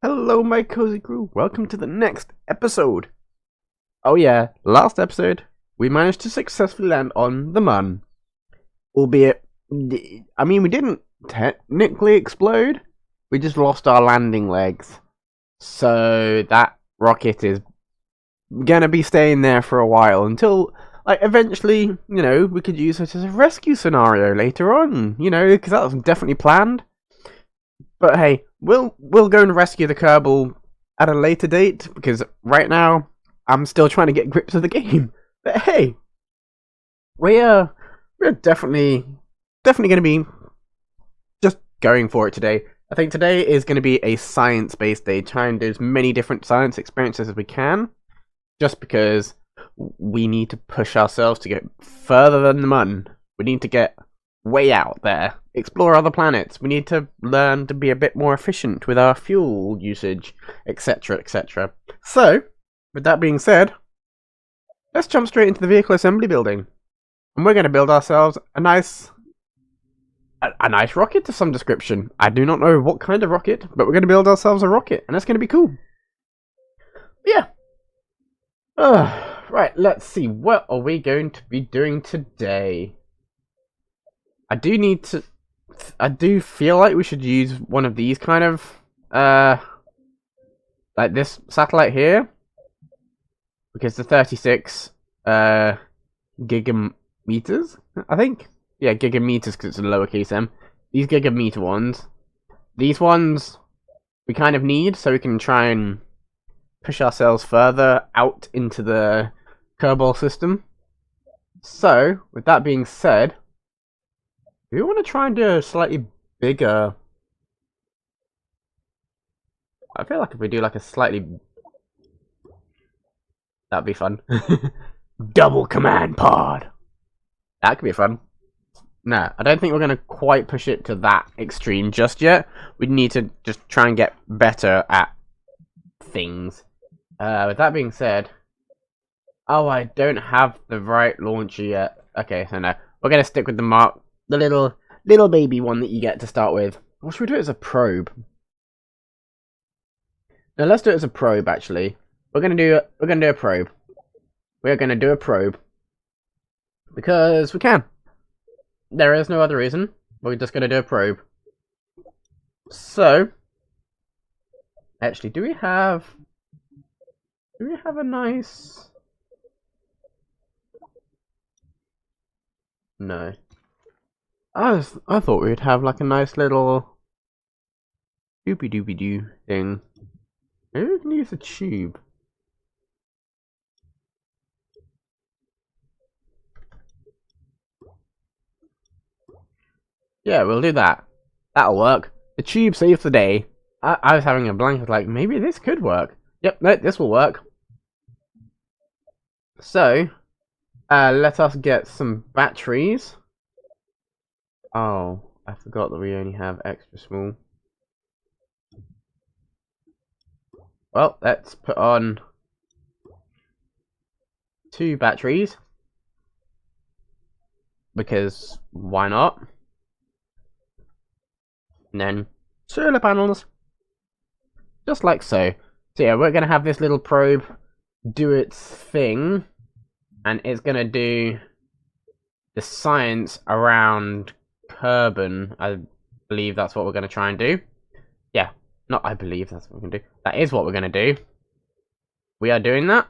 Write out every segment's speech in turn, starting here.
Hello, my cozy crew. Welcome to the next episode. Oh yeah, last episode we managed to successfully land on the Mun, albeit, we didn't technically explode. We just lost our landing legs, so that rocket is gonna be staying there for a while until, eventually, we could use it as a rescue scenario later on. Because that was definitely planned. But hey, we'll go and rescue the Kerbal at a later date, because right now I'm still trying to get grips of the game. But hey, we're definitely going to be just going for it today. I think today is going to be a science-based day, trying to do as many different science experiences as we can, just because we need to push ourselves to get further than the Mun. We need to get way out there, explore other planets. We need to learn to be a bit more efficient with our fuel usage, etc, etc. So, with that being said, let's jump straight into the vehicle assembly building. And we're going to build ourselves a nice rocket of some description. I do not know what kind of rocket, but we're going to build ourselves a rocket, and that's going to be cool. But yeah. Right, let's see. What are we going to be doing today? I do feel like we should use one of these kind of, like this satellite here, because the 36 gigameters, I think. Yeah, gigameters, because it's a lowercase m. These gigameter ones, these ones we kind of need so we can try and push ourselves further out into the Kerbal system. So, with that being said, do we want to try and do a slightly bigger... I feel like if we do like a slightly... That'd be fun. Double command pod! That could be fun. No, I don't think we're going to quite push it to that extreme just yet. We need to just try and get better at things. With that being said... Oh, I don't have the right launcher yet. Okay, so no. We're going to stick with the little baby one that you get to start with. Or should we do it as a probe? No, let's do it as a probe. Actually, we're gonna do a probe. We're gonna do a probe because we can. There is no other reason. We're just gonna do a probe. So, actually, do we have a nice? No. I thought we'd have like a nice little doopy doopy doo thing. Maybe we can use a tube. Yeah, we'll do that. That'll work. The tube saves the day. I was having a blank, like, maybe this could work. Yep, no, this will work. So, let us get some batteries. Oh, I forgot that we only have extra small. Well, let's put on 2 batteries. Because why not? And then solar panels. Just like so. So yeah, we're going to have this little probe do its thing. And it's going to do the science around Kerbin. I believe that's what we're going to try and do. Yeah, not I believe that's what we're going to do. That is what we're going to do. We are doing that.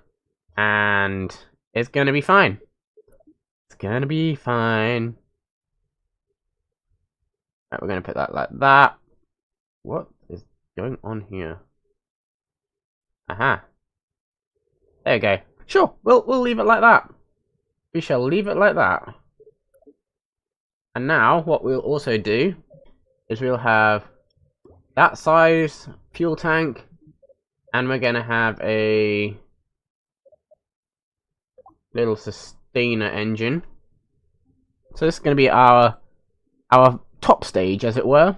And it's going to be fine. It's going to be fine. Right, we're going to put that like that. What is going on here? Aha. There we go. Sure, we'll leave it like that. We shall leave it like that. And now, what we'll also do is we'll have that size fuel tank, and we're going to have a little sustainer engine. So this is going to be our top stage, as it were.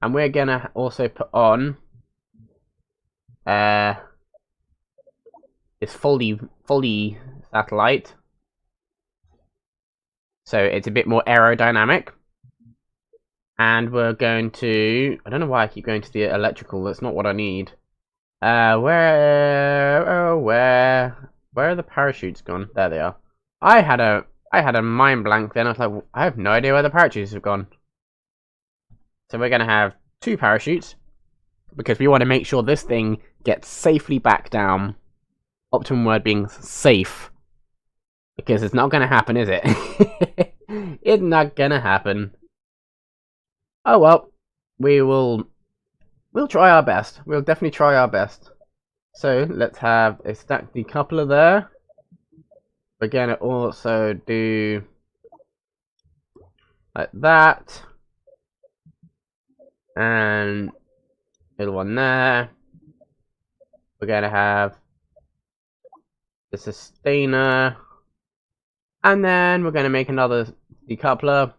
And we're going to also put on this foldy satellite. So it's a bit more aerodynamic. And we're going to... I don't know why I keep going to the electrical. That's not what I need. Where are the parachutes gone? There they are. I had a mind blank then. I was like, I have no idea where the parachutes have gone. So we're gonna have 2 parachutes because we want to make sure this thing gets safely back down. Optimum word being safe. Because it's not gonna happen, is it? It's not gonna happen. Oh well. We'll try our best. We'll definitely try our best. So let's have a stack decoupler there. We're gonna also do like that. And little one there. We're gonna have the sustainer. And then we're gonna make another decoupler.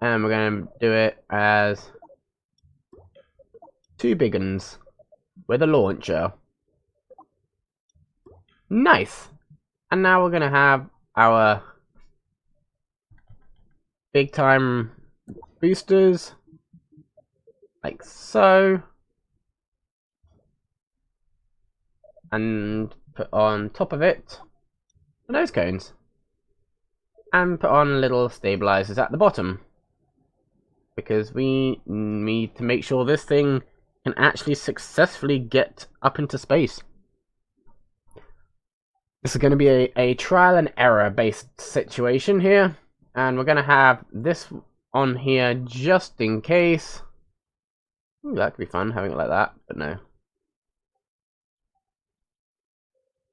And we're gonna do it as 2 big uns with a launcher. Nice. And now we're gonna have our big time boosters like so, and put on top of it the nose cones, and put on little stabilizers at the bottom, because we need to make sure this thing can actually successfully get up into space. This is going to be a trial and error based situation here, and we're going to have this on here just in case. Ooh, that could be fun having it like that, but no.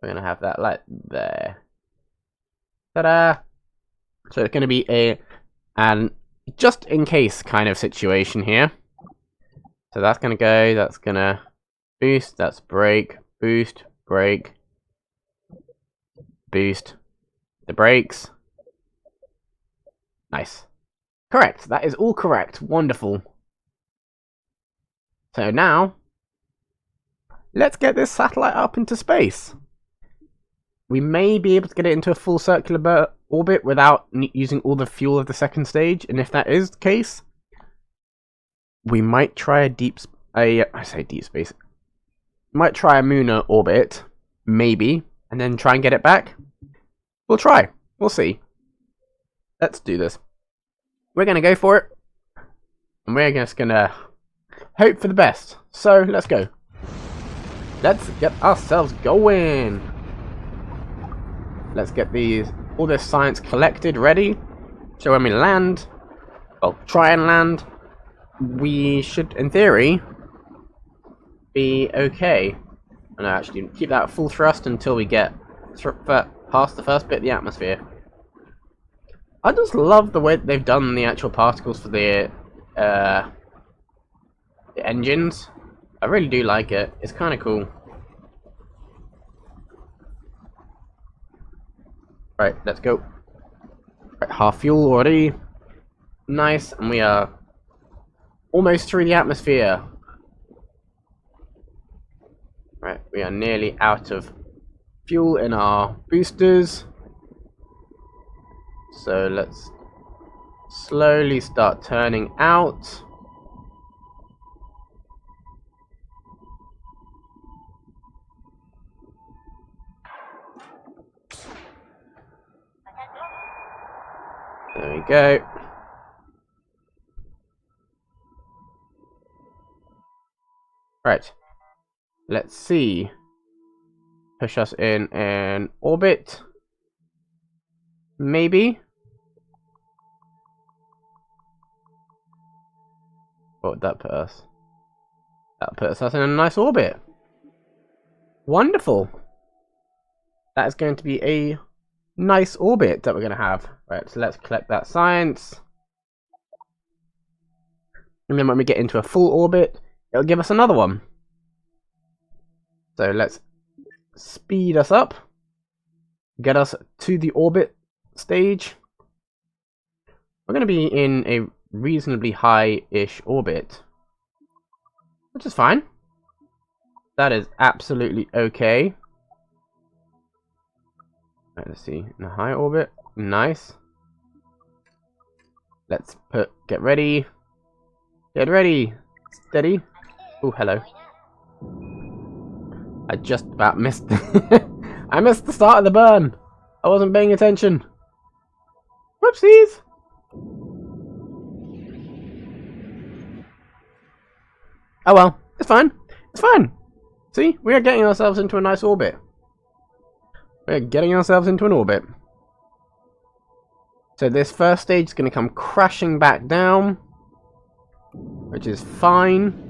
We're going to have that like there. Ta-da! So it's going to be an just in case kind of situation here. So that's going to go, that's going to boost, that's brake, boost, brake, boost, the brakes. Nice. Correct, that is all correct. Wonderful. So now, let's get this satellite up into space. We may be able to get it into a full circular orbit without using all the fuel of the second stage, and if that is the case, we might try might try a lunar orbit, maybe, and then try and get it back. We'll try. We'll see. Let's do this. We're gonna go for it, and we're just gonna hope for the best. So let's go. Let's get ourselves going. Let's get all this science collected, ready. So when we land, well, try and land, we should, in theory, be okay. And actually keep that at full thrust until we get past the first bit of the atmosphere. I just love the way that they've done the actual particles for the engines. I really do like it. It's kind of cool. Right, let's go. Right, half fuel already. Nice, and we are almost through the atmosphere. Right, we are nearly out of fuel in our boosters. So let's slowly start turning out. There we go. Right. Let's see. Push us in an orbit. Maybe. What would that put us? That puts us in a nice orbit. Wonderful. That is going to be a nice orbit that we're going to have. Right, so let's collect that science. And then when we get into a full orbit, it'll give us another one. So let's speed us up. Get us to the orbit stage. We're going to be in a reasonably high-ish orbit, which is fine. That is absolutely okay. Right, let's see, in a high orbit, nice. Let's get ready, steady. Oh, hello. I just about missed... I missed the start of the burn. I wasn't paying attention. Whoopsies. Oh well, it's fine. It's fine. See, we are getting ourselves into a nice orbit. We're getting ourselves into an orbit. So this first stage is going to come crashing back down, which is fine.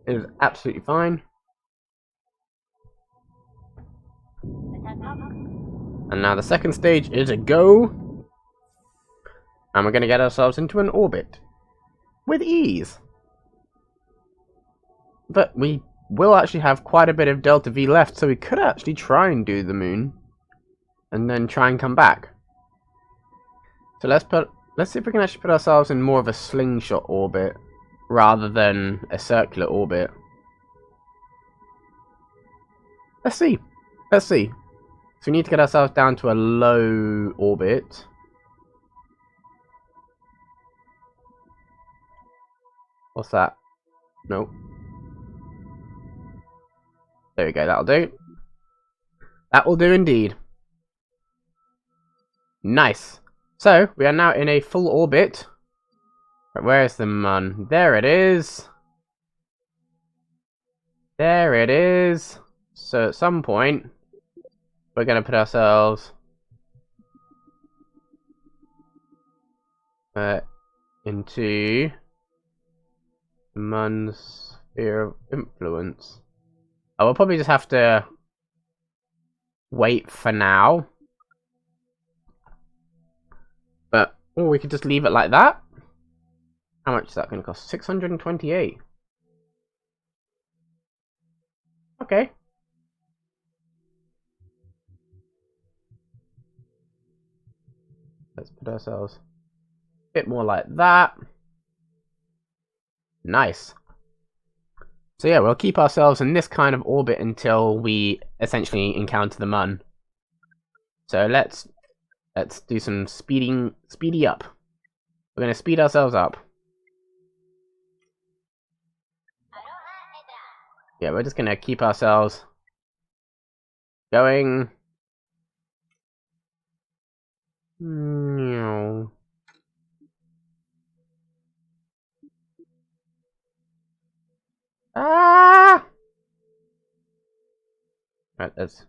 It is absolutely fine. And now the second stage is a go. And we're going to get ourselves into an orbit. With ease. But we will actually have quite a bit of delta V left, so we could actually try and do the moon. And then try and come back. So let's see if we can actually put ourselves in more of a slingshot orbit rather than a circular orbit. Let's see. Let's see. So we need to get ourselves down to a low orbit. What's that? Nope. There we go, that'll do. That will do indeed. Nice. So, we are now in a full orbit. But where is the moon? There it is. There it is. So at some point, we're going to put ourselves into the moon's sphere of influence. I will probably just have to wait for now. But, or we could just leave it like that. How much is that going to cost? 628. Okay. Let's put ourselves a bit more like that. Nice. So yeah, we'll keep ourselves in this kind of orbit until we essentially encounter the moon. So let's do some speedy up. We're going to speed ourselves up. Yeah, we're just going to keep ourselves going. No. Ah! Right, let's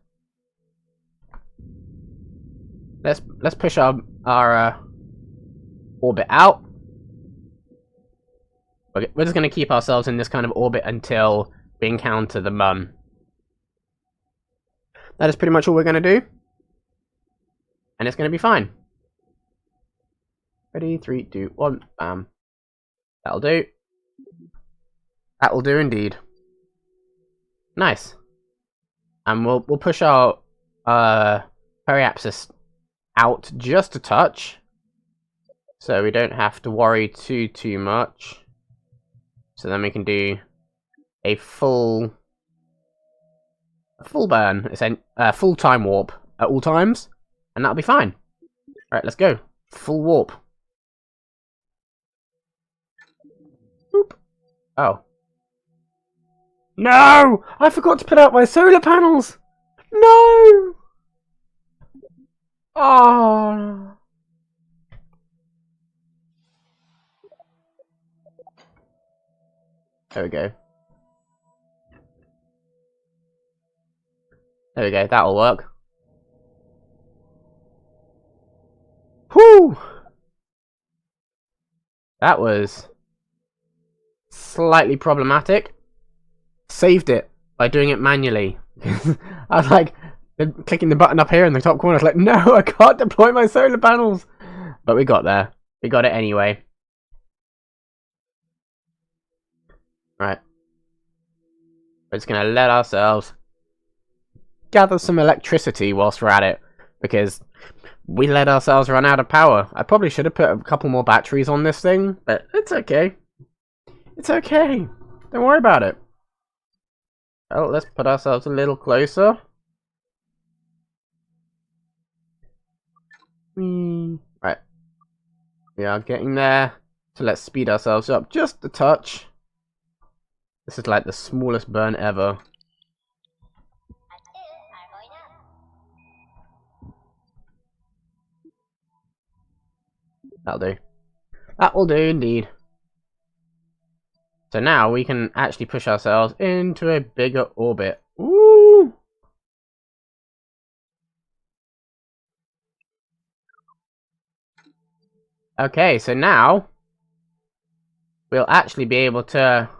push our orbit out. Okay, we're just going to keep ourselves in this kind of orbit until we encounter the moon. That is pretty much all we're going to do. And it's going to be fine. Ready, 3, 2, 1, bam. That'll do. That will do indeed. Nice. And we'll push our periapsis out just a touch, so we don't have to worry too much. So then we can do a full burn, full time warp at all times, and that'll be fine. All right, let's go. Full warp. Boop. Oh. No! I forgot to put out my solar panels! No! Oh. There we go. There we go, that'll work. Whew! That was slightly problematic. Saved it by doing it manually. I was like clicking the button up here in the top corner. I was like, no, I can't deploy my solar panels. But we got there. We got it anyway. Right. We're just going to let ourselves gather some electricity whilst we're at it. Because we let ourselves run out of power. I probably should have put a couple more batteries on this thing. But it's okay. It's okay. Don't worry about it. Well, let's put ourselves a little closer. Right. We are getting there. So let's speed ourselves up just a touch. This is like the smallest burn ever. That'll do. That will do indeed. So now we can actually push ourselves into a bigger orbit. Ooh! Okay, so now we'll actually be able to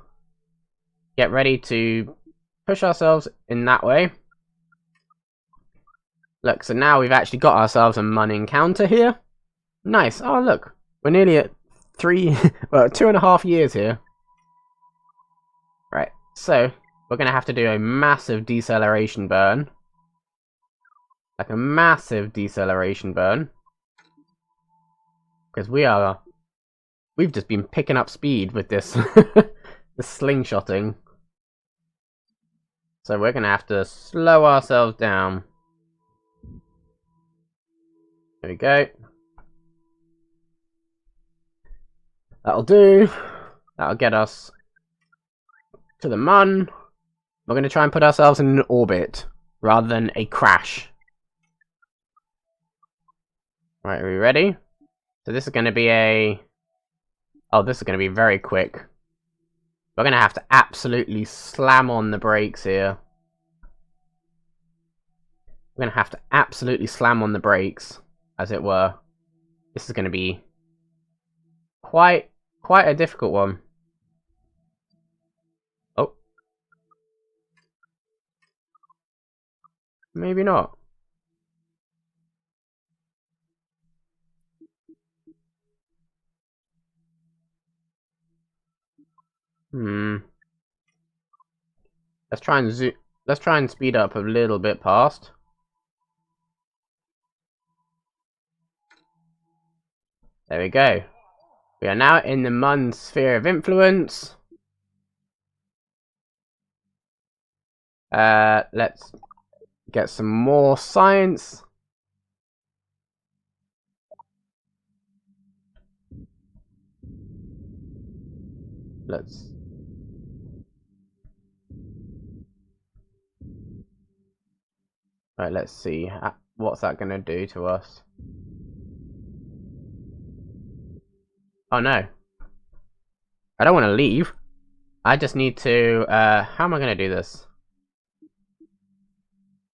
get ready to push ourselves in that way. Look, so now we've actually got ourselves a Mun encounter here. Nice. Oh, look. We're nearly at 2.5 years here. Right, so we're going to have to do a massive deceleration burn. Like a massive deceleration burn. Because we've just been picking up speed with this, this slingshotting. So we're going to have to slow ourselves down. There we go. That'll do. That'll get us to the Mun. We're going to try and put ourselves in an orbit rather than a crash. Right, are we ready? So this is going to be a... Oh, this is going to be very quick. We're going to have to absolutely slam on the brakes here. We're going to have to absolutely slam on the brakes, as it were. This is going to be quite a difficult one. Oh. Maybe not. Let's try and let's try and speed up a little bit past. There we go. We are now in the Mun sphere of influence. Let's get some more science. Let's see. What's that going to do to us? Oh no. I don't want to leave. I just need to... how am I going to do this?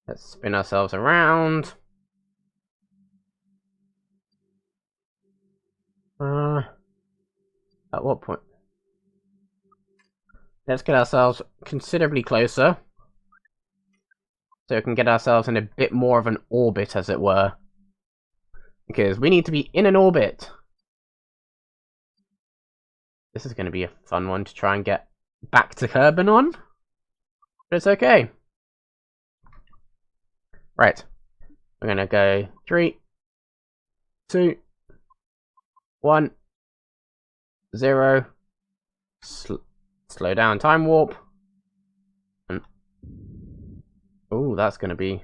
Let's spin ourselves around. At what point? Let's get ourselves considerably closer. So we can get ourselves in a bit more of an orbit, as it were. Because we need to be in an orbit. This is going to be a fun one to try and get back to Kerbin on. But it's okay. Right. We're going to go 3, 2, 1, 0. Slow down, time warp. Oh, that's going to be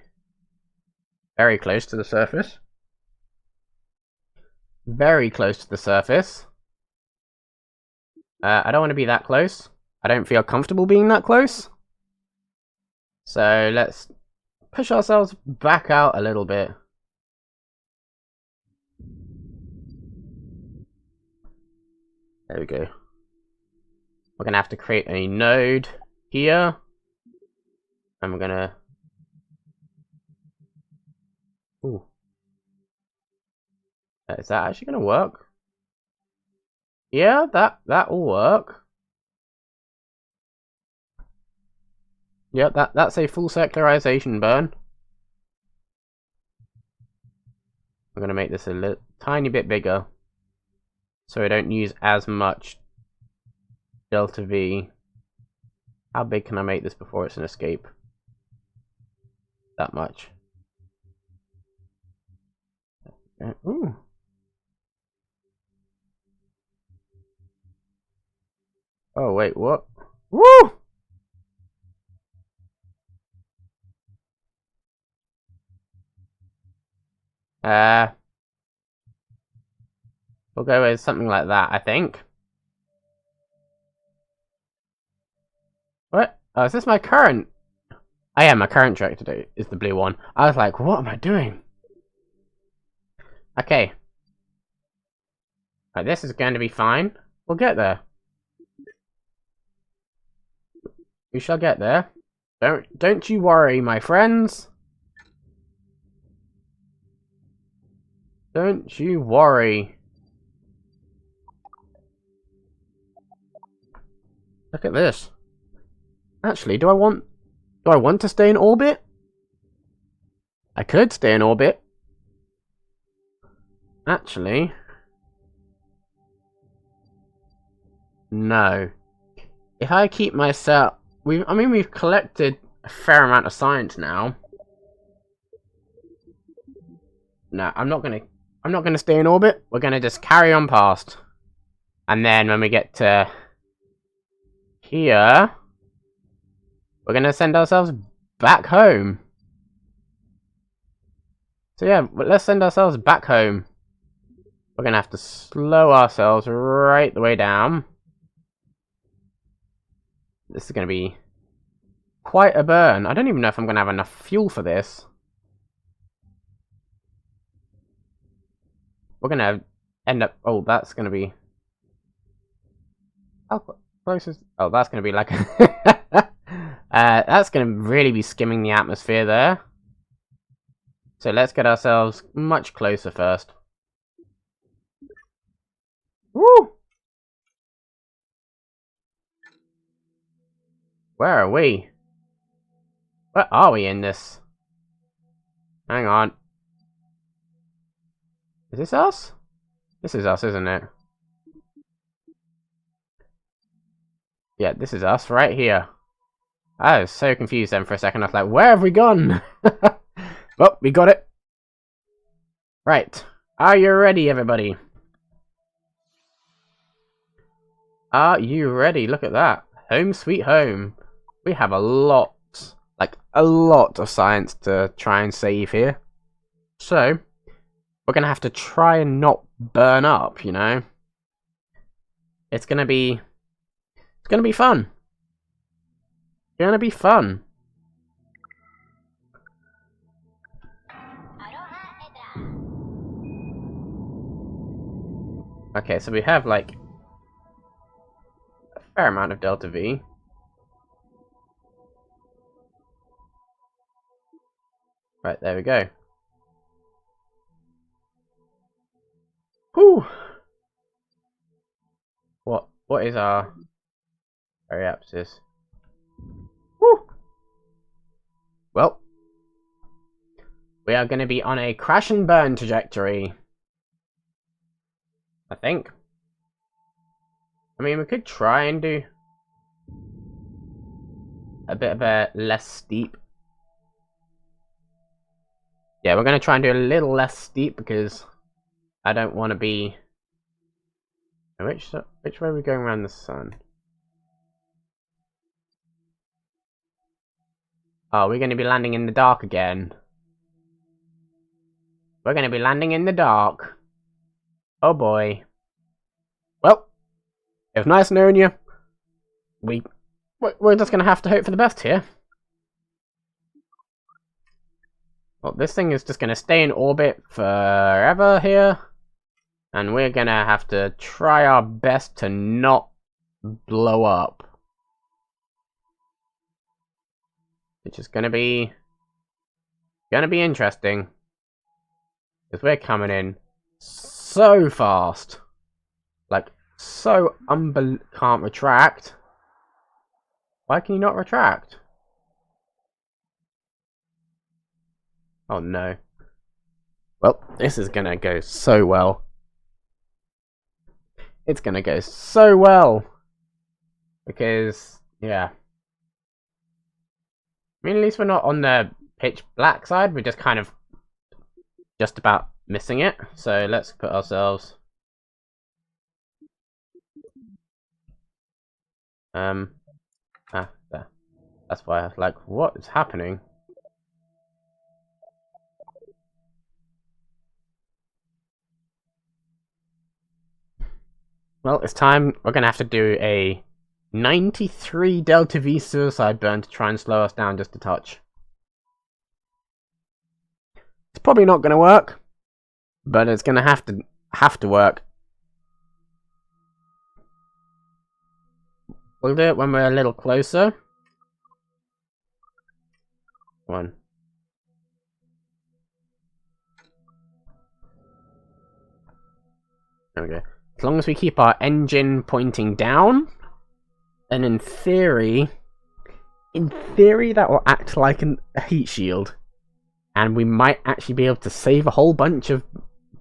very close to the surface. Very close to the surface. I don't want to be that close. I don't feel comfortable being that close. So let's push ourselves back out a little bit. There we go. We're going to have to create a node here. And we're going to... Ooh. Is that actually going to work? Yeah, that will work. Yep, that's a full circularization burn. I'm going to make this a tiny bit bigger, so I don't use as much delta V. How big can I make this before it's an escape? That much. Ooh. Oh wait, what? Woo! We'll go with something like that, I think. What? Oh, is this my current? Oh yeah, my current trajectory is the blue one. I was like, what am I doing? Okay. Right, this is going to be fine. We'll get there. We shall get there. Don't you worry, my friends. Don't you worry. Look at this. Actually, do I want to stay in orbit? I could stay in orbit. Actually, no. If I keep myself, we've collected a fair amount of science now. No, I'm not gonna stay in orbit. We're gonna just carry on past, and then when we get to here, we're gonna send ourselves back home. So yeah, let's send ourselves back home. We're gonna have to slow ourselves right the way down. This is gonna be quite a burn. I don't even know if I'm gonna have enough fuel for this. We're gonna end up. Oh, that's gonna be. How close is? Oh, that's gonna be like. That's gonna really be skimming the atmosphere there. So let's get ourselves much closer first. Woo! Where are we? Where are we in this? Hang on. Is this us? This is us, isn't it? Yeah, this is us right here. I was so confused then for a second. I was like, where have we gone? Well, we got it. Right. Are you ready, everybody? Are you ready? Look at that. Home sweet home. We have a lot, like a lot of science to try and save here. So, we're going to have to try and not burn up, you know? It's going to be fun. It's going to be fun. Okay, so we have like a fair amount of delta V. Right, there we go. Whew. What is our periapsis? Whew. Well, we are going to be on a crash and burn trajectory. I think. I mean, we could try and do a bit of a less steep. Yeah, we're going to try and do a little less steep because I don't want to be... Which way are we going around the sun? Oh, we're going to be landing in the dark again. We're going to be landing in the dark. Oh boy. Well, it was nice knowing you. We're just going to have to hope for the best here. Well, this thing is just going to stay in orbit forever here. And we're going to have to try our best to not blow up. Which is going to be interesting. Because we're coming in so fast. Like, so can't retract. Why can you not retract? Oh no. Well, this is gonna go so well. It's gonna go so well. Because, yeah. I mean, at least we're not on the pitch black side. We're just kind of just about missing it. So let's put ourselves... there. That's why I was like, what is happening? Well, it's time. We're gonna have to do a 93 Delta V suicide burn to try and slow us down just a touch. It's probably not going to work, but it's going to have to work. We'll do it when we're a little closer. One. There we go. As long as we keep our engine pointing down, and in theory that will act like a heat shield. And we might actually be able to save a whole bunch of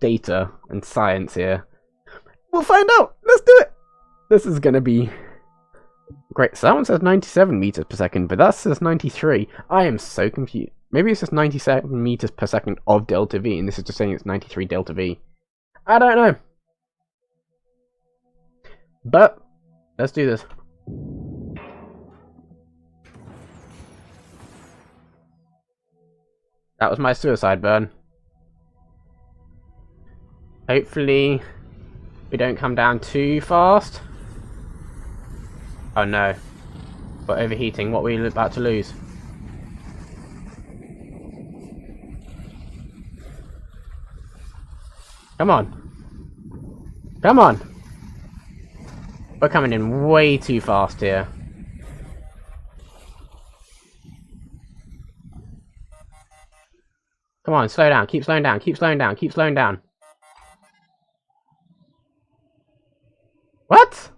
data and science here. We'll find out! Let's do it! This is gonna be great. So that one says 97 meters per second, but that says 93. I am so confused. Maybe it's just 97 meters per second of delta V, and this is just saying it's 93 delta V. I don't know. But let's do this. That was my suicide burn. Hopefully we don't come down too fast. Oh no. We're overheating. What are we about to lose? Come on. Come on. We're coming in way too fast here. Come on, slow down. Keep slowing down. Keep slowing down. Keep slowing down. What?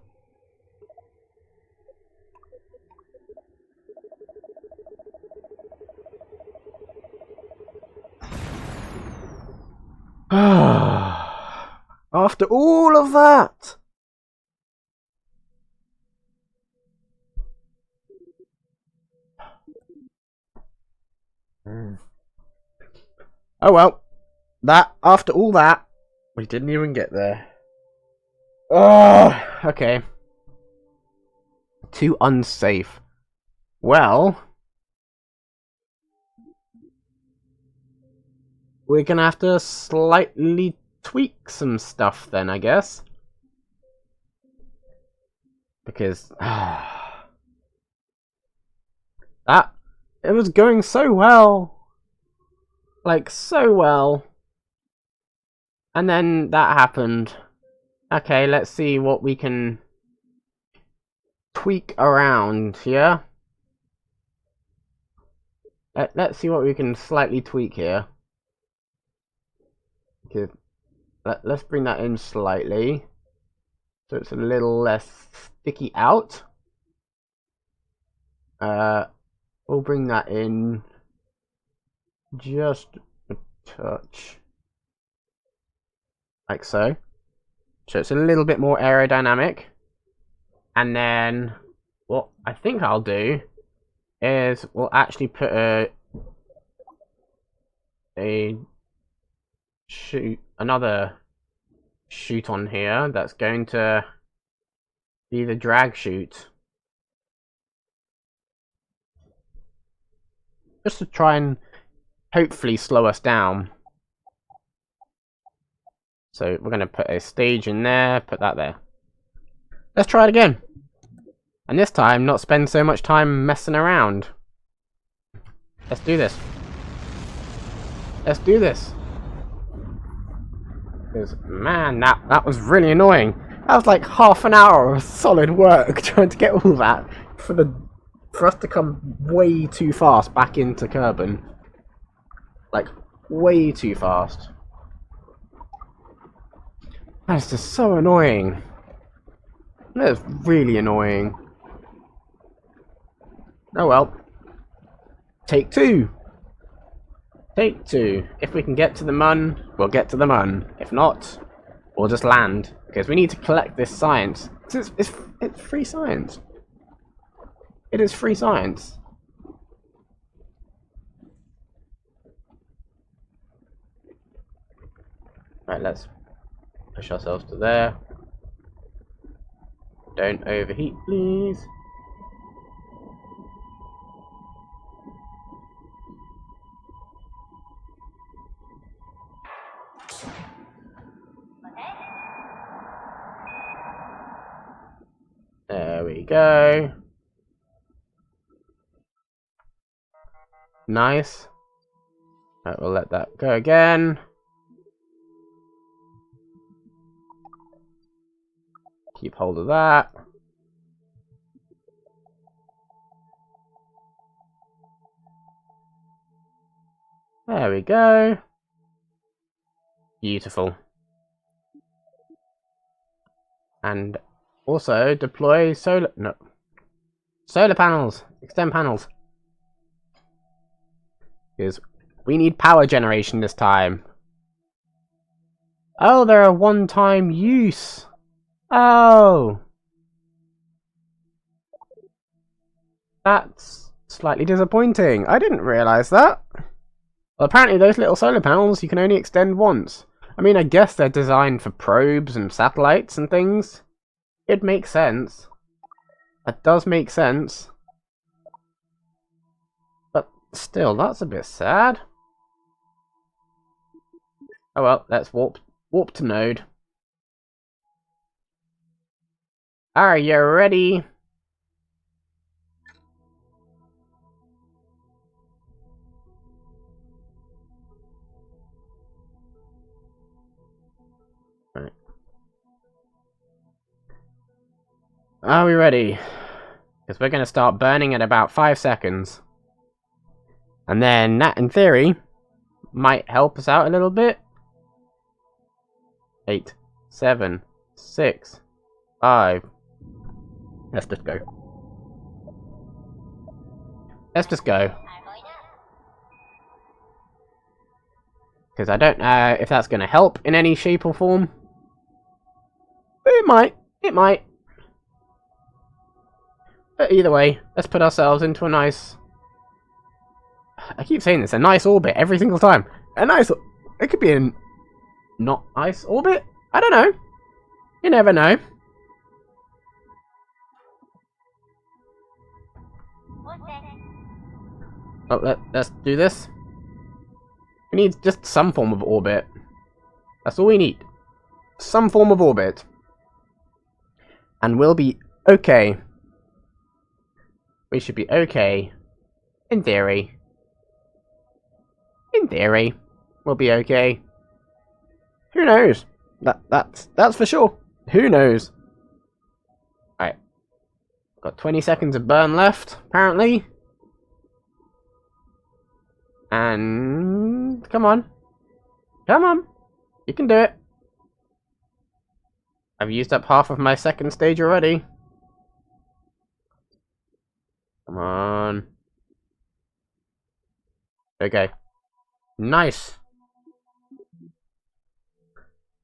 After all of that. Oh well. After all that, we didn't even get there. Oh, okay. Too unsafe. Well, we're gonna have to slightly tweak some stuff then, I guess. Because it was going so well. Like, so well. And then that happened. Okay, let's see what we can tweak around here. Let's see what we can slightly tweak here. Okay, let's bring that in slightly. So it's a little less sticky out. We'll bring that in just a touch. Like so. So it's a little bit more aerodynamic. And then what I think I'll do is we'll actually put another chute on here that's going to be the drag chute. Just to try and hopefully slow us down. So we're going to put a stage in there, put that there. Let's try it again. And this time, not spend so much time messing around. Let's do this. Let's do this. Because, man, that was really annoying. That was like half an hour of solid work trying to get all that for us to come way too fast back into Kerbin. Like, way too fast. That's just so annoying. That's really annoying. Oh well. Take two. Take two. If we can get to the Mun, we'll get to the Mun. If not, we'll just land. Because we need to collect this science. It's free science. It is free science. Right, let's push ourselves to there. Don't overheat, please. There we go. Nice. Right, we'll let that go again. Keep hold of that. There we go. Beautiful. And also deploy solar panels. Extend panels. Because we need power generation this time. Oh, they're a one-time use. Oh. That's slightly disappointing. I didn't realise that. Well, apparently those little solar panels you can only extend once. I mean, I guess they're designed for probes and satellites and things. It makes sense. That does make sense. But still, that's a bit sad. Oh well, let's warp to node. Are you ready? Right. Are we ready? Because we're going to start burning at about 5 seconds. And then that, in theory, might help us out a little bit. 8, 7, 6, 5. Let's just go. Let's just go. Because I don't know if that's going to help in any shape or form. But it might. It might. But either way, let's put ourselves into a nice... I keep saying this, a nice orbit every single time. A nice... It could be a not nice orbit? I don't know. You never know. Oh, let's do this. We need just some form of orbit. That's all we need. Some form of orbit. And we'll be okay. We should be okay. In theory. In theory. We'll be okay. Who knows? That's for sure. Who knows? Alright. Got 20 seconds of burn left, apparently. And... Come on. Come on. You can do it. I've used up half of my second stage already. Come on. Okay. Nice.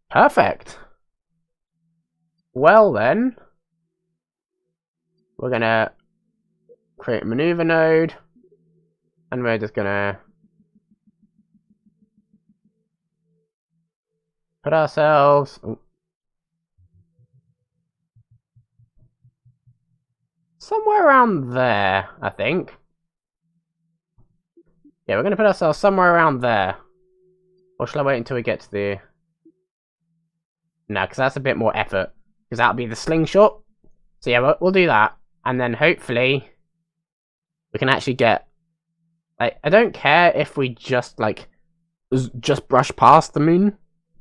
Perfect. Well then. We're gonna create a maneuver node. And we're just gonna put ourselves somewhere around there, I think. Yeah, we're gonna put ourselves somewhere around there. Or shall I wait until we get to the... No, because that's a bit more effort. Because that'll be the slingshot. So yeah, we'll do that. And then hopefully we can actually get... Like, I don't care if we just, like, just brush past the moon.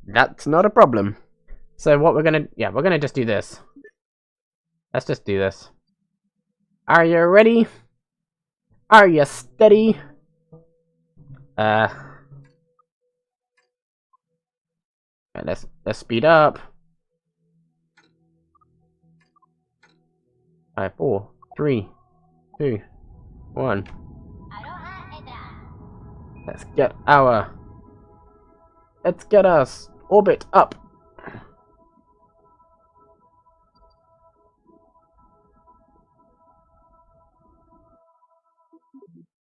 That's not a problem. So what we're gonna... Yeah, we're gonna just do this. Let's just do this. Are you ready? Are you steady? Let's speed up. 5, 4, 3, 2, 1. Let's get us orbit up.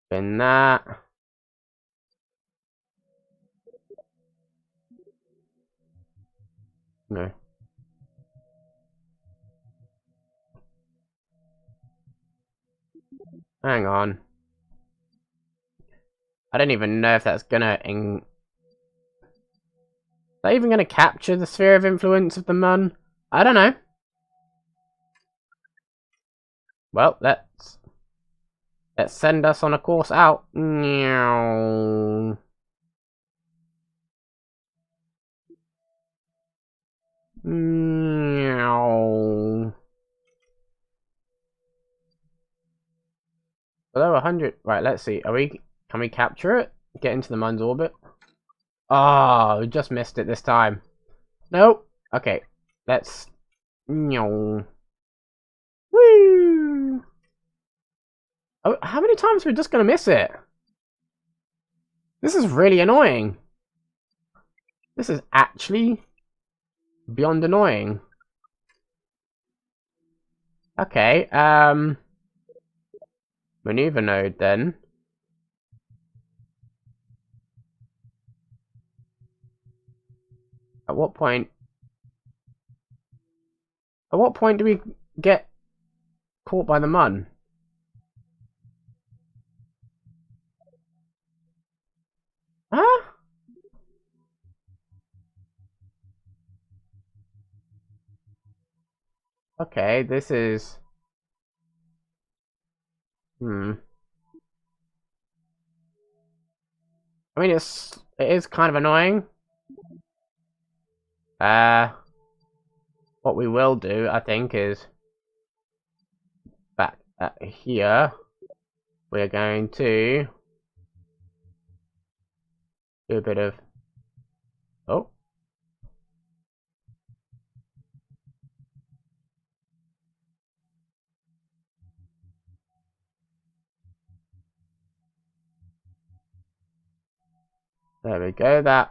Spin that. No. Hang on. I don't even know if that's gonna... Is that even gonna capture the sphere of influence of the Mun? I don't know. Well, let's send us on a course out. Meow. Meow. Below 100. Right, let's see. Can we capture it? Get into the Mun's orbit? Oh, we just missed it this time. Nope. Okay. Let's. Meow. Woo! Oh, how many times are we just gonna miss it? This is really annoying. This is actually beyond annoying. Okay, maneuver node then. At what point do we get caught by the Mun? Huh? Okay, this is... I mean, it is kind of annoying. What we will do, I think, is back at here, we're going to do a bit of... Oh. There we go, that...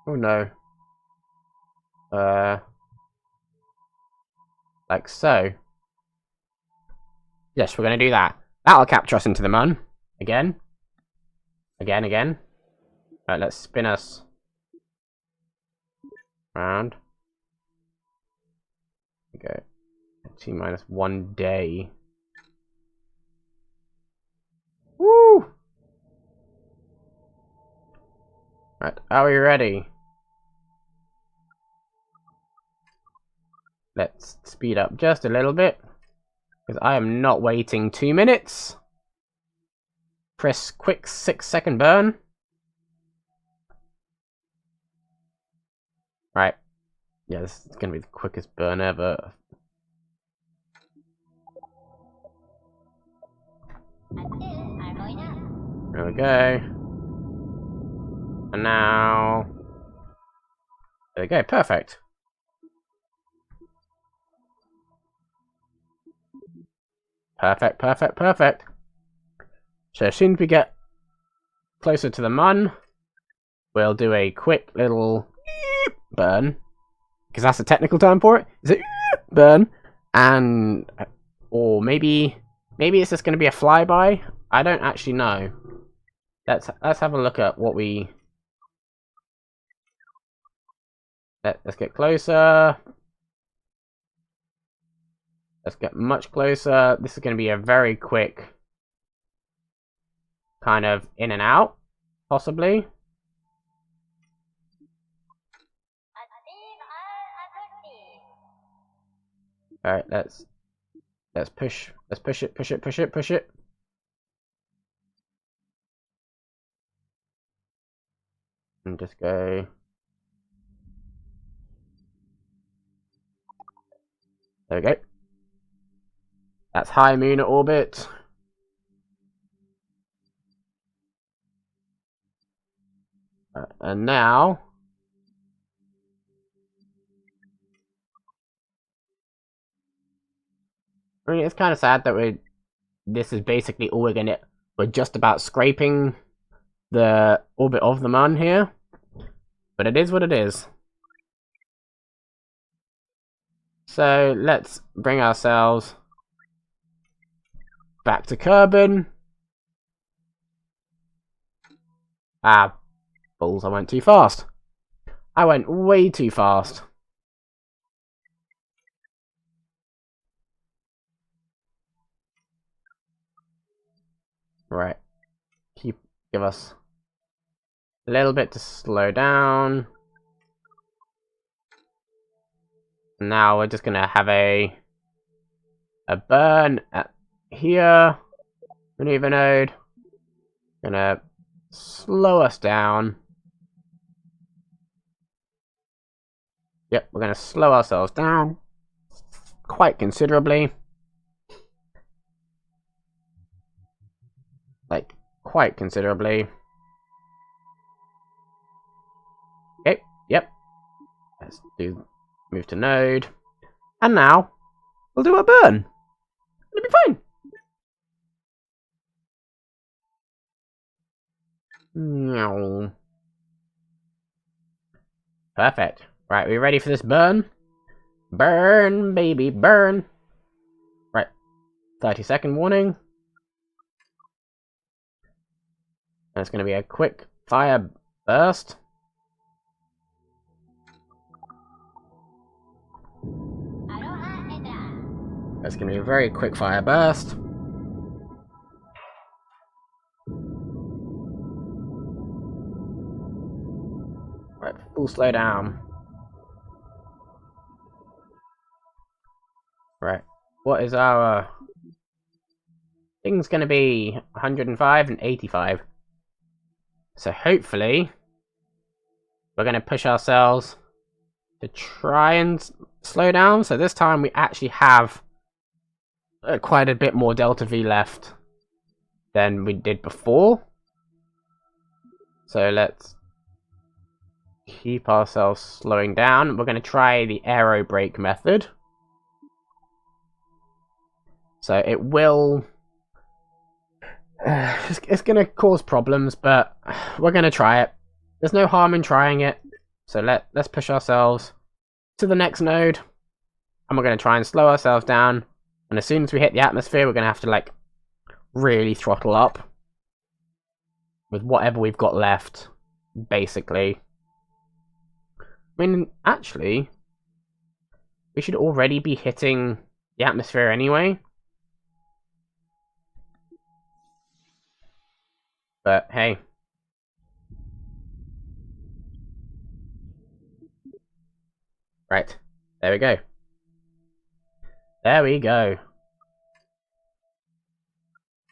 Oh no. Like so. Yes, we're going to do that. That'll capture us into the Mun. Again. Again. Right, let's spin us around. Okay. T-minus 1 day. Woo! Right, are we ready? Let's speed up just a little bit. Because I am not waiting 2 minutes. Press quick 6-second burn. Right. Yeah, this is going to be the quickest burn ever. There we go. And now... There we go, perfect. Perfect. So as soon as we get closer to the Mun, we'll do a quick little burn. Because that's the technical term for it. Is it burn? And... Or maybe it's just going to be a flyby. I don't actually know. Let's have a look at what we... Let's get closer. Let's get much closer. This is going to be a very quick kind of in and out, possibly. All right, let's push. Let's push it. And just go. There we go. That's high moon orbit. And now... I mean, it's kind of sad that this is basically all we're just about scraping the orbit of the Mun here. But it is what it is. So, let's bring ourselves back to Kerbin. Ah, balls, I went too fast. I went way too fast. Right. Give us a little bit to slow down. Now we're just gonna have a burn at here. Maneuver node. Gonna slow us down. Yep, we're gonna slow ourselves down quite considerably. Like, quite considerably. Okay, yep. Let's move to node. And now, we'll do a burn. It'll be fine. No. Perfect. Right, we ready for this burn? Burn, baby, burn. Right, 30-second warning. That's going to be a quick fire burst. That's going to be a very quick fire burst. Right, full slow down. Right, what is our thing's going to be 105 and 85. So hopefully we're going to push ourselves to try and slow down. So this time we actually have quite a bit more delta V left than we did before. So let's keep ourselves slowing down. We're going to try the aero brake method. So it will... it's going to cause problems, but we're going to try it. There's no harm in trying it. So let's push ourselves to the next node. And we're going to try and slow ourselves down. And as soon as we hit the atmosphere, we're going to have to, like, really throttle up. With whatever we've got left, basically. I mean, actually, we should already be hitting the atmosphere anyway. But, hey. Right. There we go. There we go.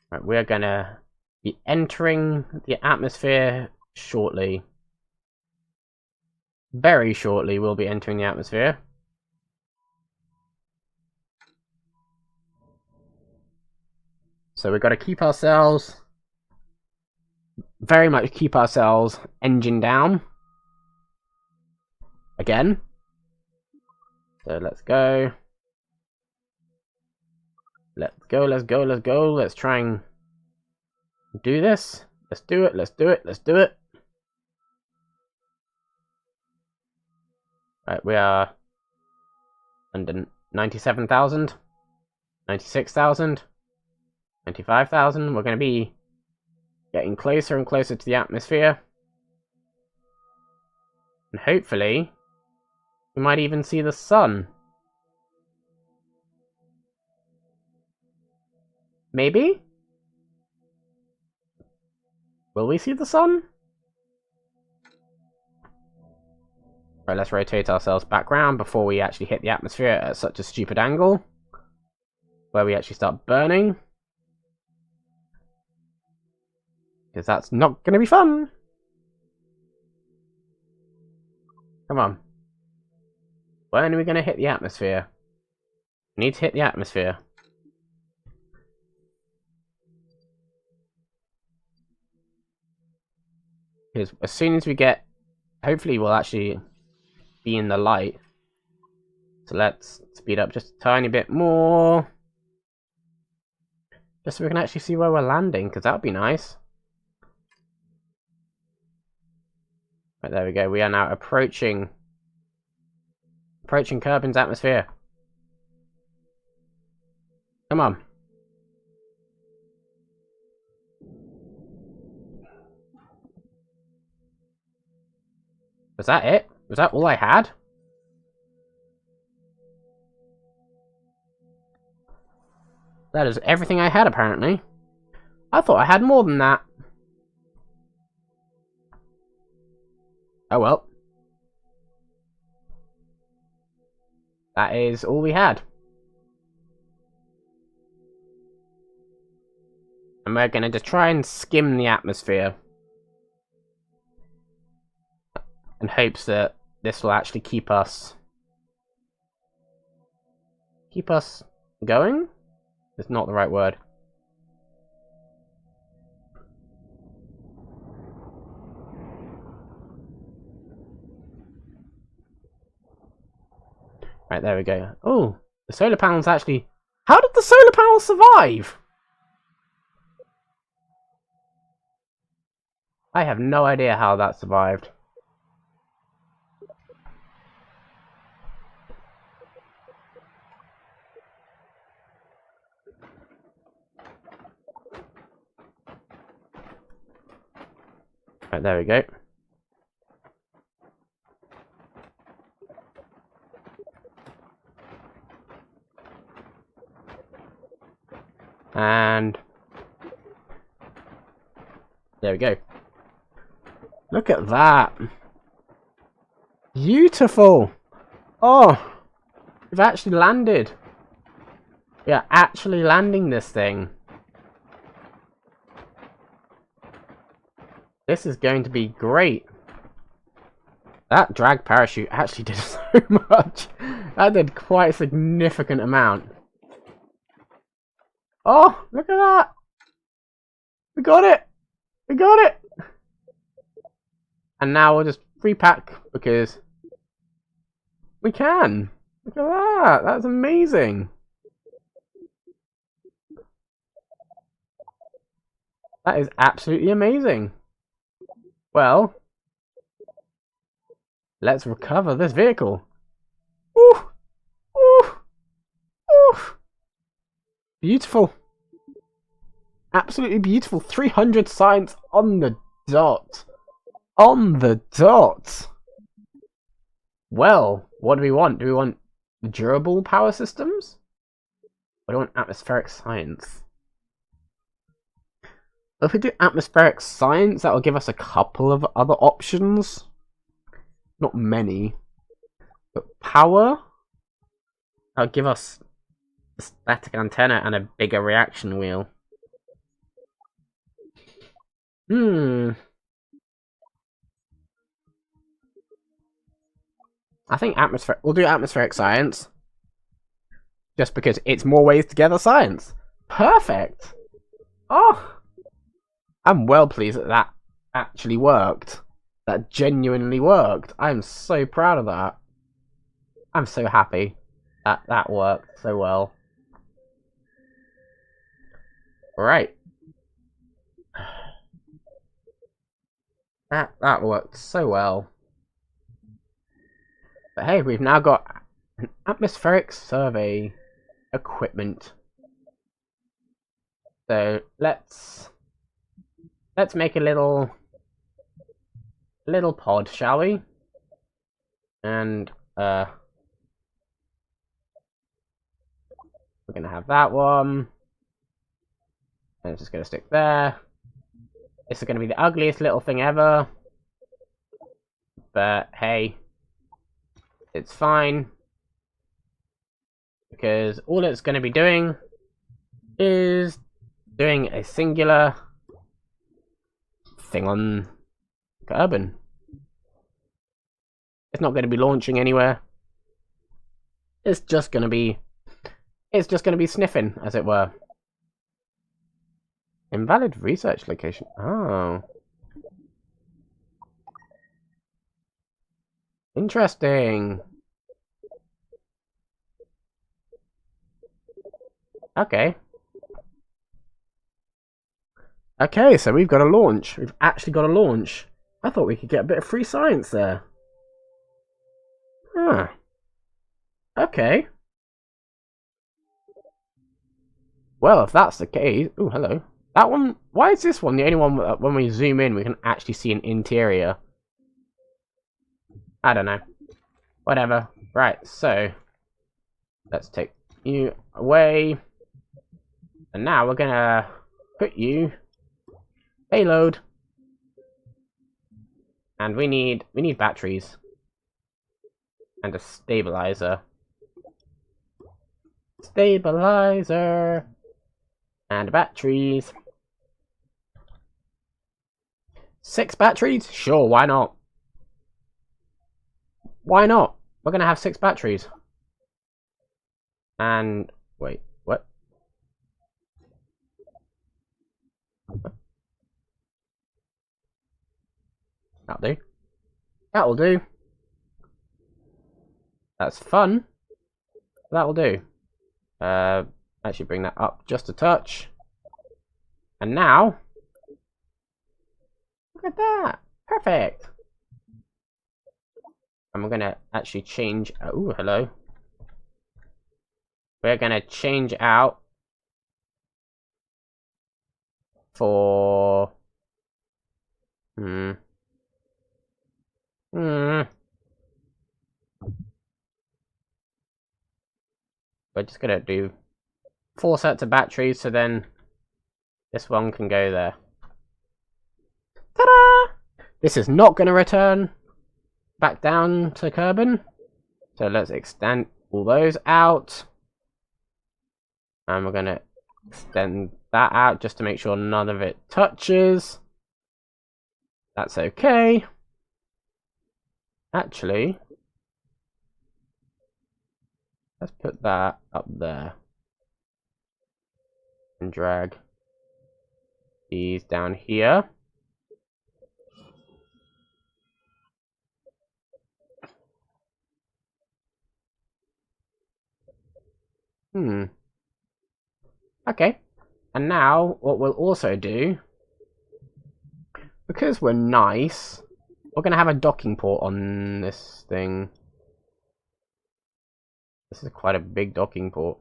Right, we're gonna be entering the atmosphere shortly. Very shortly we'll be entering the atmosphere. So we've got to keep ourselves... very much keep ourselves engine down. Again. So let's go. Let's go, let's go, let's go. Let's try and do this. Let's do it, let's do it, let's do it. Right, we are under 97,000, 96,000, 95,000. We're going to be getting closer and closer to the atmosphere. And hopefully, we might even see the sun. Maybe? Will we see the sun? Right, let's rotate ourselves back round before we actually hit the atmosphere at such a stupid angle. Where we actually start burning. Because that's not going to be fun. Come on. When are we going to hit the atmosphere? We need to hit the atmosphere. Because as soon as we get... hopefully we'll actually be in the light. So let's speed up just a tiny bit more. Just so we can actually see where we're landing, because that would be nice. Right, there we go. We are now approaching Kerbin's atmosphere. Come on. Was that it? Was that all I had? That is everything I had, apparently. I thought I had more than that. Oh well. That is all we had. And we're going to just try and skim the atmosphere. In hopes that this will actually keep us going? It's not the right word. Right, there we go. Oh, the solar panels actually... How did the solar panels survive? I have no idea how that survived. Right, there we go. And there we go. Look at that. Beautiful. Oh, we've actually landed. We are actually landing this thing. This is going to be great. That drag parachute actually did so much. That did quite a significant amount. Oh, look at that. We got it. We got it. And now we'll just repack because we can. Look at that. That's amazing. That is absolutely amazing. Well, let's recover this vehicle. Ooh, ooh, ooh. Beautiful. Absolutely beautiful. 300 science on the dot. On the dot. Well, what do we want? Do we want durable power systems? Or do we want atmospheric science? If we do atmospheric science, that will give us a couple of other options. Not many. But power? That'll give us a static antenna and a bigger reaction wheel. I think we'll do atmospheric science. Just because it's more ways to gather science. Perfect! Oh! I'm well pleased that that actually worked. That genuinely worked. I'm so proud of that. I'm so happy that that worked so well. Right. That worked so well. But hey, we've now got an atmospheric survey equipment. So let's make a little pod, shall we? And we're gonna have that one. And it's just gonna stick there. This is gonna be the ugliest little thing ever. But hey, it's fine. Because all it's gonna be doing is doing a singular thing on Urban. It's not going to be launching anywhere. It's just going to be sniffing, as it were. Invalid research location. Oh. Interesting. Okay. Okay, so we've got a launch. We've actually got a launch. I thought we could get a bit of free science there. Huh. Okay. Well, if that's the case... Ooh, hello. That one... Why is this one the only one that when we zoom in we can actually see an interior? I don't know. Whatever. Right, so... Let's take you away. And now we're gonna put you... Payload. And we need batteries. And a stabilizer. Stabilizer. And batteries. 6 batteries? Sure, why not? Why not? We're gonna have 6 batteries. And wait, what? That'll do. That'll do. That's fun. That'll do. Actually bring that up just a touch. And now, look at that. Perfect. And we're gonna actually change. Oh, hello. We're gonna change out for. We're just gonna do 4 sets of batteries, so then this one can go there. Ta-da! This is not gonna return back down to Kerbin. So let's extend all those out. And we're gonna extend that out just to make sure none of it touches. That's okay. Actually, let's put that up there. And drag these down here. Okay. And now, what we'll also do, because we're nice, we're going to have a docking port on this thing. This is quite a big docking port.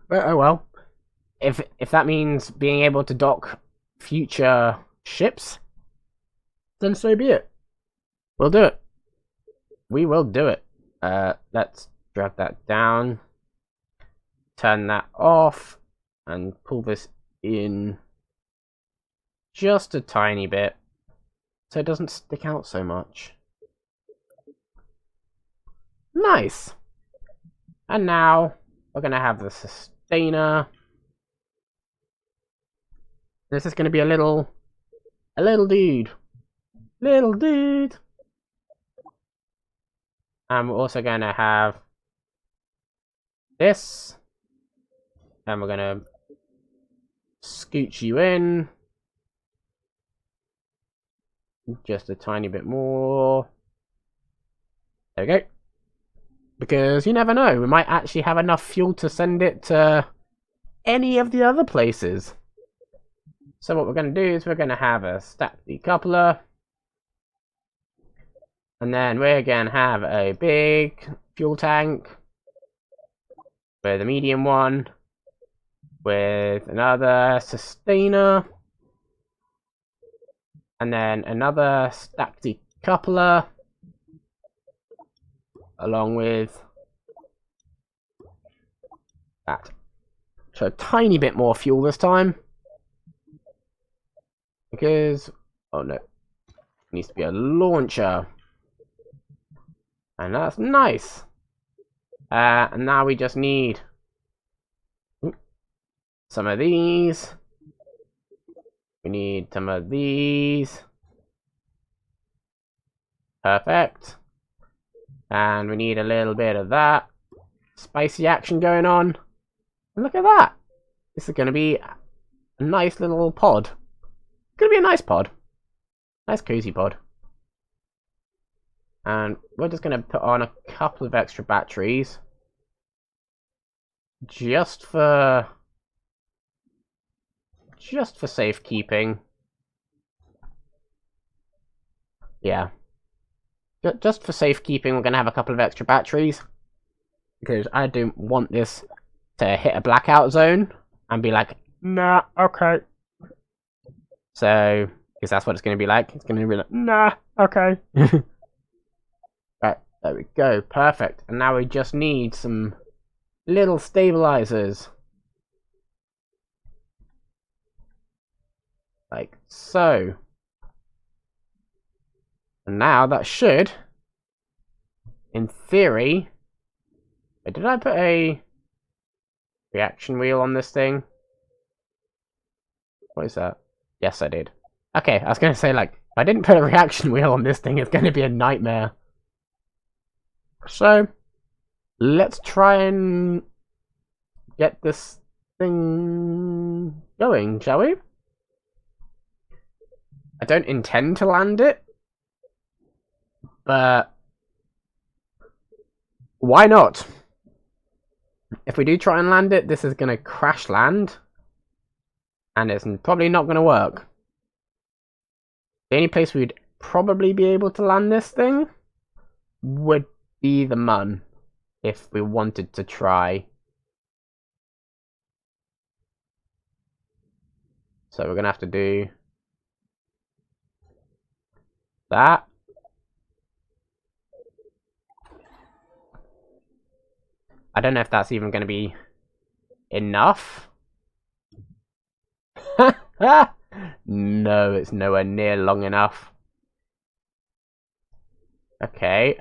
But oh well. If that means being able to dock future ships, then so be it. We'll do it. We will do it. Let's drag that down. Turn that off. And pull this in just a tiny bit. So it doesn't stick out so much. Nice. And now we're going to have the sustainer. This is going to be a little dude. Little dude. And we're also going to have this. And we're going to scooch you in. Just a tiny bit more. There we go. Because you never know, we might actually have enough fuel to send it to any of the other places. So what we're going to do is we're going to have a stacked decoupler. And then we're going to have a big fuel tank with a medium one, with another sustainer, and then another stacked decoupler, along with that. So a tiny bit more fuel this time. Because, oh no, it needs to be a launcher. And that's nice. And now we just need some of these. We need some of these. Perfect. And we need a little bit of that. Spicy action going on. And look at that. This is going to be a nice little pod. Gonna be a nice pod. Nice cozy pod. And we're just gonna put on a couple of extra batteries. Just for safekeeping. Yeah. Just for safekeeping, we're gonna have a couple of extra batteries. Because I don't want this to hit a blackout zone and be like, nah, okay. So, because that's what it's going to be like. It's going to be like, nah, okay. Right, there we go. Perfect. And now we just need some little stabilizers. Like so. And now that should, in theory, Wait, did I put a reaction wheel on this thing? What is that? Yes, I did. Okay, I was going to say, like, if I didn't put a reaction wheel on this thing, it's going to be a nightmare. So, let's try and get this thing going, shall we? I don't intend to land it, but why not? If we do try and land it, this is going to crash land, and it's probably not going to work. The only place we'd probably be able to land this thing would be the Mun, if we wanted to try. So we're going to have to do that. I don't know if that's even going to be enough. No, it's nowhere near long enough. Okay,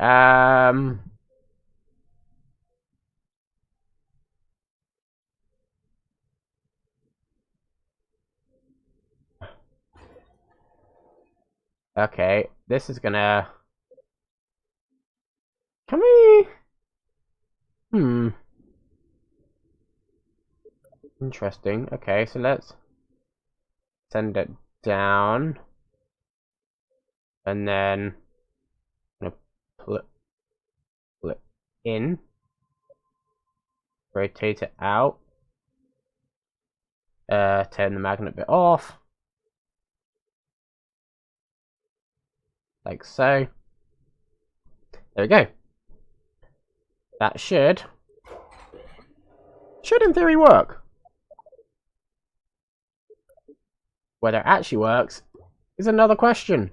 okay, this is gonna... Can we... Interesting. Okay, so let's send it down. And then... I'm gonna pull it in. Rotate it out. Turn the magnet bit off. Like so. There we go. That should in theory work. Whether it actually works is another question.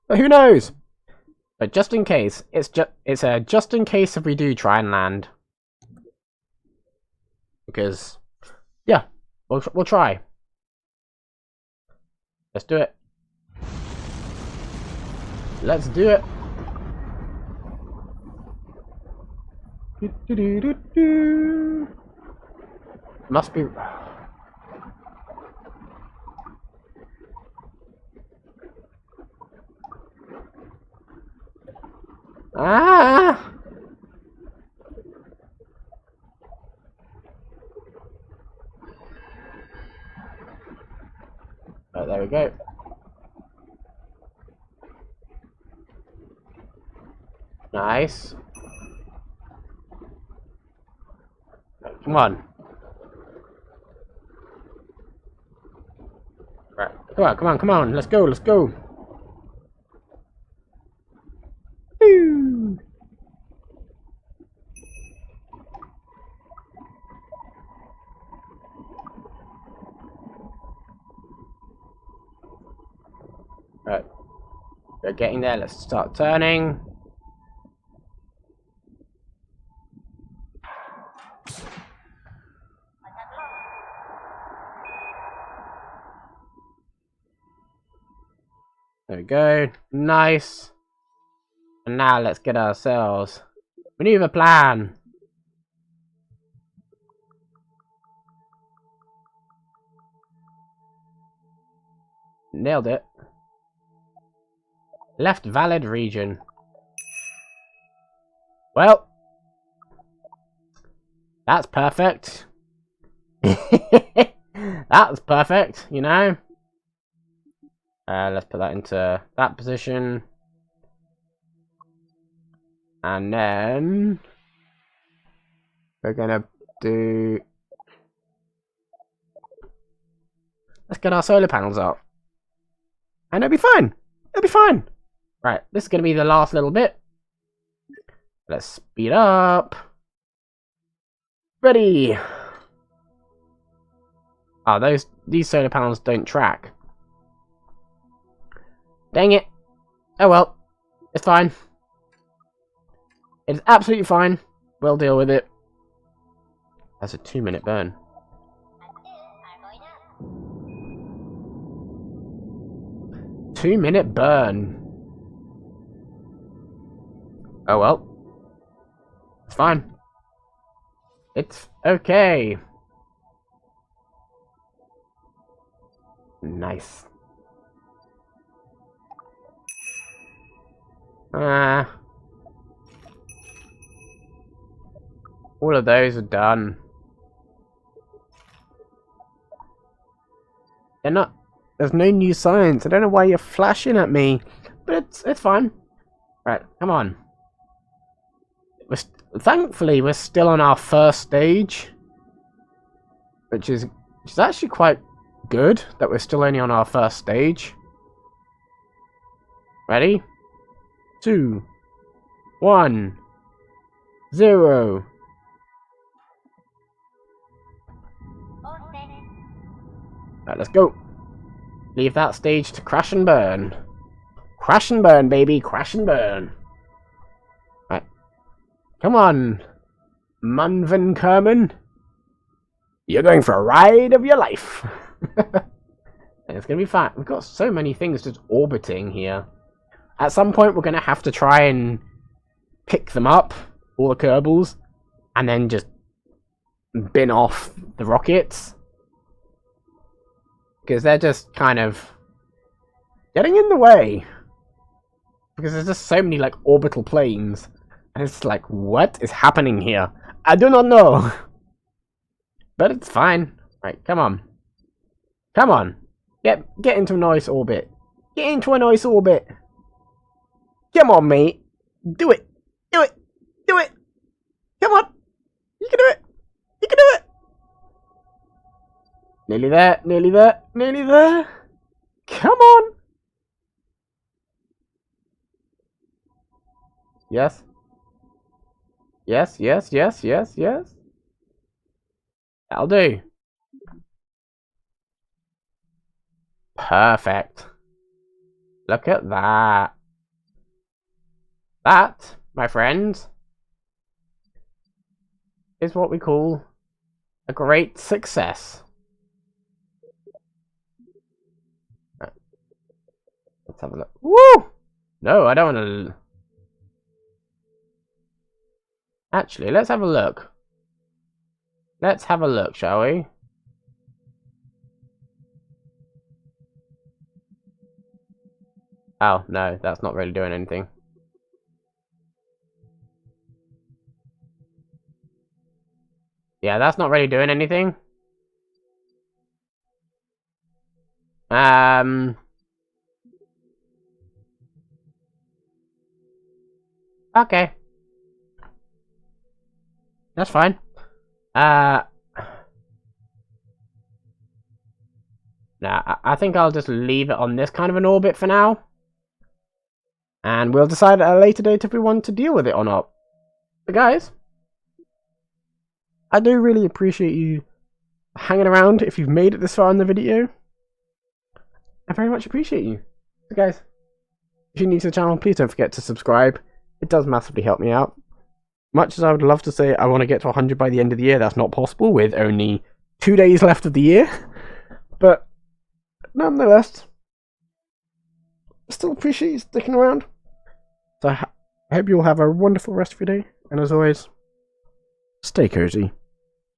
But who knows? But just in case, it's a just in case if we do try and land. Because yeah, we'll try. Let's do it. Let's do it. Must be... Ah! Oh, there we go. Nice. Come on. Right. Come on. Let's go. Woo! Right. We're getting there. Let's start turning. There we go. Nice. And now let's get ourselves maneuver plan. Nailed it. Left valid region. Well, that's perfect. That's perfect, you know. Let's put that into that position. And then we're gonna do... Let's get our solar panels up. And it'll be fine. It'll be fine. Right, this is gonna be the last little bit. Let's speed up. Ready. Oh, these solar panels don't track. Dang it. Oh well. It's fine. It's absolutely fine. We'll deal with it. That's a 2-minute burn. Two-minute burn. Oh well. It's fine. It's okay. Nice. All of those are done. They're not. There's no new signs. I don't know why you're flashing at me, but it's fine. Right, come on. Thankfully, we're still on our first stage, which is actually quite good that we're still only on our first stage. Ready? 2, 1, 0. Right, let's go. Leave that stage to crash and burn. Crash and burn, baby. Crash and burn. Right. Come on, Munvan Kerman. You're going for a ride of your life. It's going to be fine. We've got so many things just orbiting here. At some point, we're going to have to try and pick them up, all the Kerbals, and then just bin off the rockets. Because they're just kind of getting in the way. Because there's just so many, like, orbital planes. And it's like, what is happening here? I do not know. But it's fine. Right, come on. Come on. Get into a nice orbit. Get into a nice orbit. Come on, mate. Do it. Do it. Do it. Come on. You can do it. You can do it. Nearly there. Nearly there. Nearly there. Come on. Yes. Yes, yes, yes, yes, yes. That'll do. Perfect. Look at that. That, my friends, is what we call a great success. Let's have a look. Woo! No, I don't want to. Actually, let's have a look. Let's have a look, shall we? Oh, no, that's not really doing anything. Yeah, that's not really doing anything. Okay. That's fine. Nah, I think I'll just leave it on this kind of an orbit for now. And we'll decide at a later date if we want to deal with it or not. But guys, I do really appreciate you hanging around if you've made it this far in the video. I very much appreciate you. So guys, if you're new to the channel, please don't forget to subscribe. It does massively help me out. Much as I would love to say I want to get to 100 by the end of the year, that's not possible with only 2 days left of the year. But nonetheless, I still appreciate you sticking around. So I hope you all have a wonderful rest of your day. And as always, stay cozy.